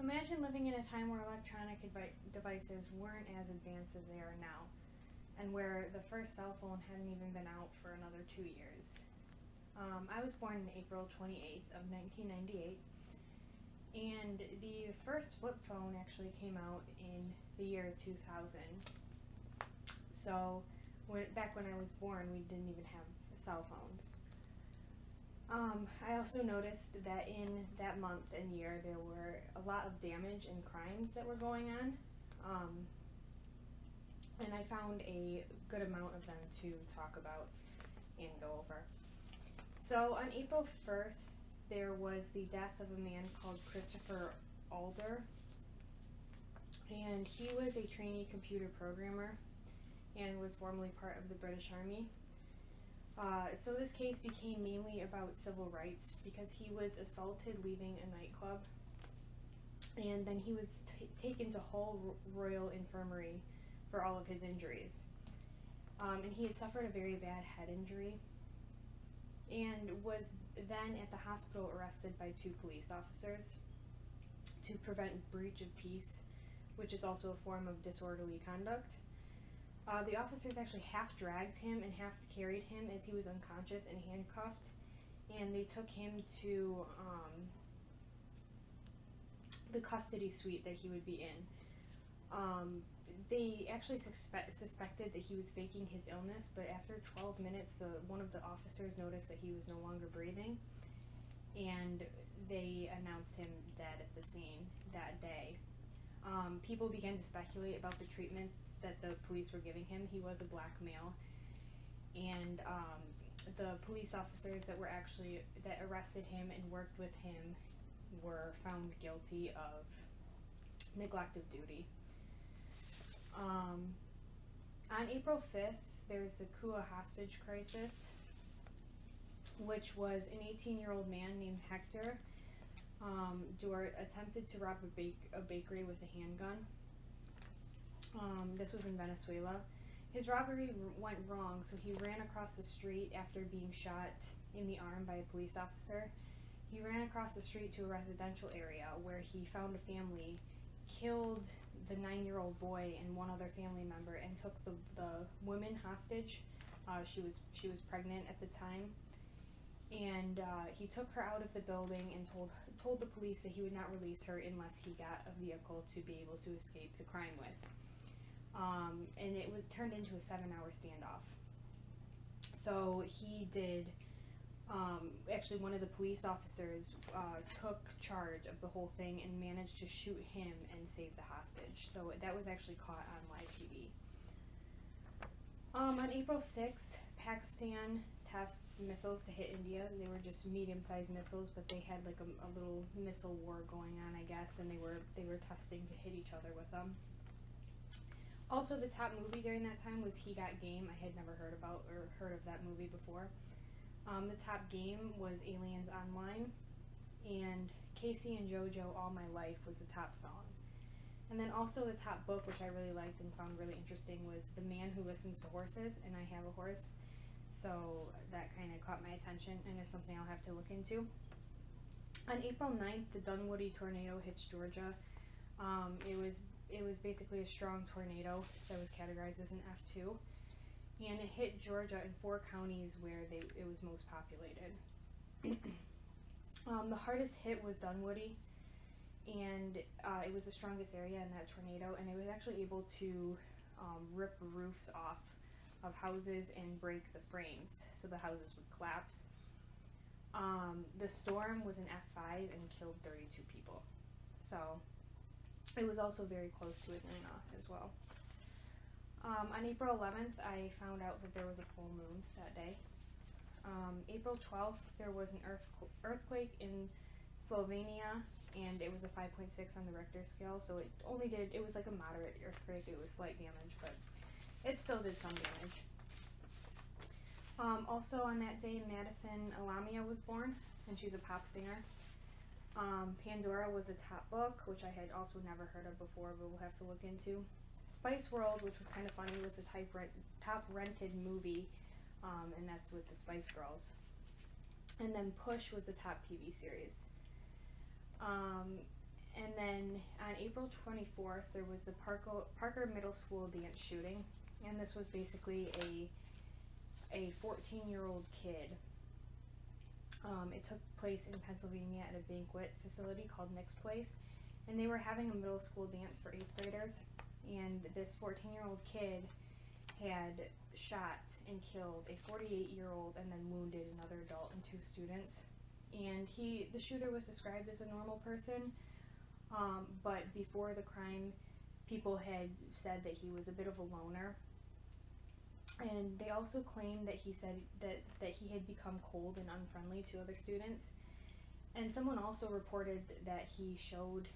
Imagine living in a time where electronic devices weren't as advanced as they are now, and where the first cell phone hadn't even been out for another 2 years. I was born on April 28th of 1998, and the first flip phone actually came out in the year 2000. So back when I was born, we didn't even have cell phones. I also noticed that in that month and year there were a lot of damage and crimes that were going on, and I found a good amount of them to talk about and go over. So on April 1st, there was the death of a man called Christopher Alder, and he was a trainee computer programmer and was formerly part of the British Army. So this case became mainly about civil rights because he was assaulted leaving a nightclub, and then he was taken to Hull Royal Infirmary for all of his injuries. And he had suffered a very bad head injury and was then at the hospital arrested by 2 police officers to prevent breach of peace, which is also a form of disorderly conduct. The officers actually half dragged him and half carried him as he was unconscious and handcuffed, and they took him to the custody suite that he would be in. They actually suspected that he was faking his illness, but after 12 minutes, one of the officers noticed that he was no longer breathing, and they announced him dead at the scene that day. People began to speculate about the treatment that the police were giving him. He was a black male, and the police officers that arrested him and worked with him were found guilty of neglect of duty. On April 5th, there was the Kua hostage crisis, which was an 18-year-old man named Hector Duarte attempted to rob a bakery with a handgun. This was in Venezuela. His robbery went wrong, so he ran across the street after being shot in the arm by a police officer. He ran across the street to a residential area where he found a family, killed the 9-year-old boy and one other family member, and took the woman hostage. She was pregnant at the time, and he took her out of the building and told the police that he would not release her unless he got a vehicle to be able to escape the crime with. And it turned into a 7-hour standoff. So he did. Actually, one of the police officers took charge of the whole thing and managed to shoot him and save the hostage. So that was actually caught on live TV. On April 6th, Pakistan tests missiles to hit India. They were just medium-sized missiles, but they had like a little missile war going on, I guess, and they were testing to hit each other with them. Also, the top movie during that time was He Got Game. I had never heard of that movie before. The top game was Aliens Online, and Casey and JoJo All My Life was the top song. And then also the top book, which I really liked and found really interesting, was The Man Who Listens to Horses, and I have a horse, so that kind of caught my attention and is something I'll have to look into. On April 9th, the Dunwoody tornado hits Georgia. It was basically a strong tornado that was categorized as an F2, and it hit Georgia in 4 counties where it was most populated. The hardest hit was Dunwoody, and it was the strongest area in that tornado, and it was actually able to rip roofs off of houses and break the frames, so the houses would collapse. The storm was an F5 and killed 32 people. So it was also very close to Atlanta as well. On April 11th, I found out that there was a full moon that day. April 12th, there was an earthquake in Slovenia, and it was a 5.6 on the Richter scale, so it was like a moderate earthquake. It was slight damage, but it still did some damage. Also on that day, Madison Alamia was born, and she's a pop singer. Pandora was a top book, which I had also never heard of before, but we'll have to look into. Spice World, which was kind of funny, was a top rented movie, and that's with the Spice Girls. And then Push was the top TV series. And then on April 24th, there was the Parker Middle School dance shooting, and this was basically a 14-year-old kid. It took place in Pennsylvania at a banquet facility called Nick's Place, and they were having a middle school dance for 8th graders, and this 14-year-old kid had shot and killed a 48-year-old and then wounded another adult and 2 students. And the shooter was described as a normal person, but before the crime, people had said that he was a bit of a loner. And they also claimed that he said that he had become cold and unfriendly to other students. And someone also reported that he showed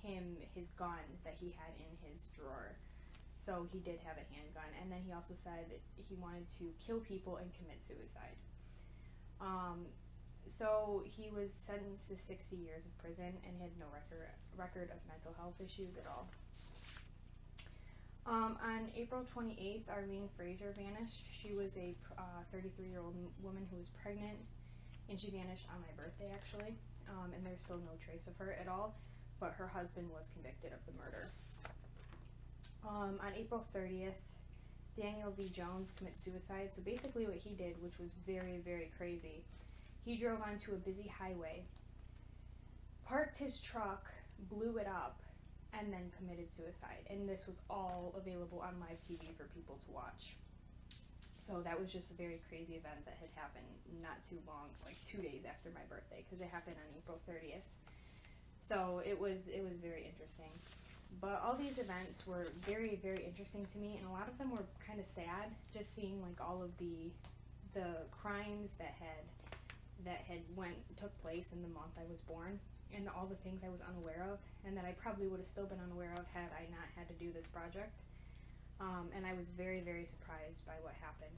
him his gun that he had in his drawer. So he did have a handgun. And then he also said he wanted to kill people and commit suicide. So he was sentenced to 60 years of prison and had no record of mental health issues at all. On April 28th, Arlene Fraser vanished. She was a 33-year-old woman who was pregnant, and she vanished on my birthday, actually. And there's still no trace of her at all, but her husband was convicted of the murder. On April 30th, Daniel V. Jones commits suicide. So basically what he did, which was very, very crazy, he drove onto a busy highway, parked his truck, blew it up, and then committed suicide. And this was all available on live TV for people to watch. So that was just a very crazy event that had happened not too long, like 2 days after my birthday, because it happened on April 30th. So it was very interesting. But all these events were very, very interesting to me, and a lot of them were kind of sad, just seeing like all of the crimes that took place in the month I was born, and all the things I was unaware of, and that I probably would have still been unaware of had I not had to do this project. And I was very, very surprised by what happened.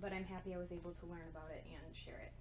But I'm happy I was able to learn about it and share it.